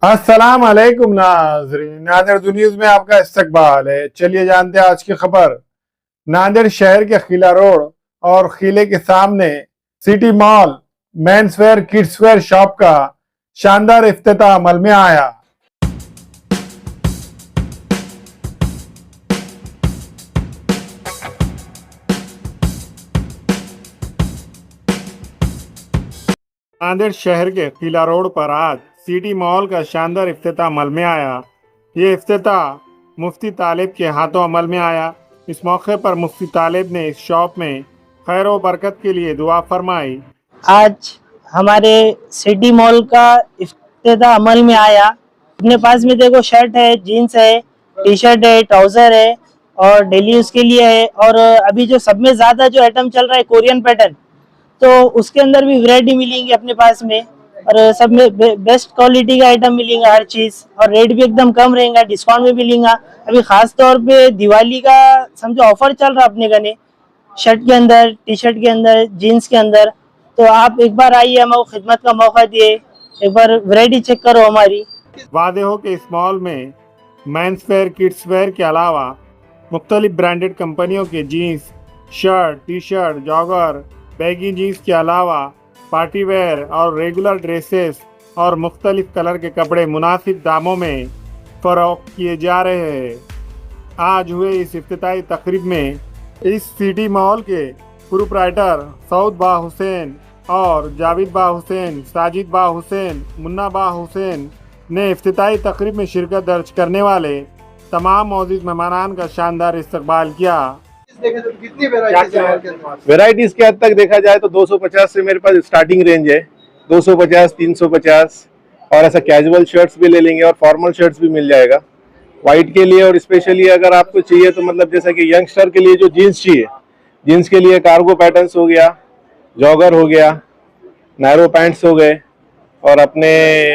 अस्सलाम वालेकुम नाज़रीन, नांदेड़ न्यूज़ में आपका इस्तकबाल है। चलिए जानते हैं आज की खबर। नांदेड़ शहर के खिला रोड और खिले के सामने city mall men's wear kids where shop का शानदार इफ्तिताह अमल में आया। नांदेड़ शहर के किला रोड पर आज सिटी मॉल का शानदार इफ्तिताह अमल में आया। ये इफ्तिताह मुफ्ती तालिब के हाथों अमल में आया। इस मौके पर मुफ्ती तालिब ने इस शॉप में खैर व बरकत के लिए दुआ फरमाई। आज हमारे सिटी मॉल का इफ्तिताह अमल में आया। अपने पास में देखो शर्ट है, जीन्स है, टी शर्ट है, ट्राउजर है और डेली यूज के लिए है। और अभी जो सब में ज्यादा जो आइटम चल रहा है कोरियन पैटर्न, तो उसके अंदर भी वैरायटी मिलेंगी अपने पास में। और सब में बेस्ट क्वालिटी का आइटम मिलेगा हर चीज, और रेट भी एकदम कम रहेगा, डिस्काउंट में मिलेगा। अभी खास तौर पे दिवाली का समझो ऑफर चल रहा है अपने गने, शर्ट के अंदर, टी शर्ट के अंदर, जीन्स के अंदर। तो आप एक बार आइए, हमको खिदमत का मौका दिए, एक बार वैरायटी चेक करो हमारी। वादे हो कि इस मॉल में मेंस वेयर किड्स वेयर के अलावा मुख्तलिफ ब्रांडेड कंपनियों के jeans, shirt, T shirt, jogger, baggy jeans के अलावा पार्टी वेयर और रेगुलर ड्रेसेस और मुख्तलिफ कलर के कपड़े मुनासिब दामों में फ़रोख्त किए जा रहे हैं। आज हुए इस इफ्तिताही तकरीब में इस सिटी मॉल के प्रोप्राइटर सऊद बा हुसैन और जावेद बा हुसैन, साजिद बा हुसैन, मुन्ना बा हुसैन ने इफ्तिताही तकरीब में शिरकत दर्ज करने वाले तमाम मौजूद मेहमानान का शानदार इस्तकबाल किया। कितनी वेराइटीज के हद तक देखा जाए तो 250 से मेरे पास स्टार्टिंग रेंज है। 250, 350 और ऐसा कैजुअल शर्ट्स भी ले लेंगे और फॉर्मल शर्ट्स भी मिल जाएगा वाइट के लिए। और स्पेशली अगर आपको चाहिए तो मतलब जैसा कि यंगस्टर के लिए जो जीन्स चाहिए, जीन्स के लिए कार्गो पैटर्न्स हो गया, जॉगर हो गया, नैरो पैंट्स हो गए और अपने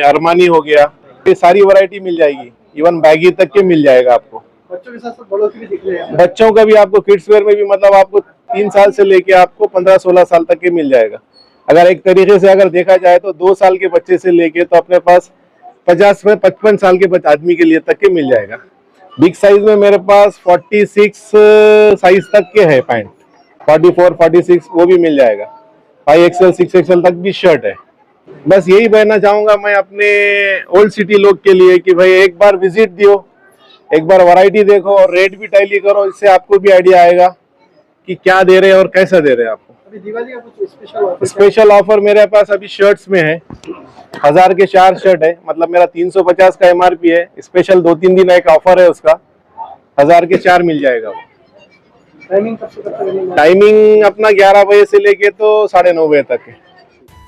अरमानी हो गया, ये सारी वैरायटी मिल जाएगी। इवन बैगी तक के मिल जाएगा आपको। बच्चों के साथ साथ बड़ों की भी दिख रहे हैं। बच्चों का भी आपको किड्स वेयर में भी मतलब आपको 3 साल से लेके आपको 15-16 साल तक के मिल जाएगा। अगर एक तरीके से अगर देखा जाए तो 2 साल के बच्चे से लेके तो अपने पास 50 से 55 साल के आदमी के लिए तक के मिल जाएगा। बिग साइज में मेरे पास 46 साइज तक के है पैंट, 44, 46 वो भी मिल जाएगा। 5XL, 6XL तक भी शर्ट है। बस यही कहना चाहूंगा मैं अपने ओल्ड सिटी लोग के लिए कि भाई एक बार विजिट दियो, एक बार वैरायटी देखो और रेट भी टैली करो। इससे आपको भी आइडिया आएगा कि क्या दे रहे हैं और कैसा दे रहे हैं आपको। अभी दिवाली का कुछ स्पेशल ऑफर मेरे पास अभी शर्ट्स में है। 1000 के 4 शर्ट है, मतलब मेरा 350 का MRP है। स्पेशल 2-3 दिन एक ऑफर है उसका, 1000 के 4 मिल जाएगा। टाइमिंग अपना 11 बजे से लेके तो 9:30 बजे तक है।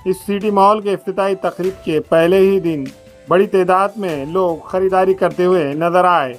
इस सिटी मॉल के इफ्तिताही तकरीब के पहले ही दिन बड़ी तादाद में लोग खरीदारी करते हुए नजर आए।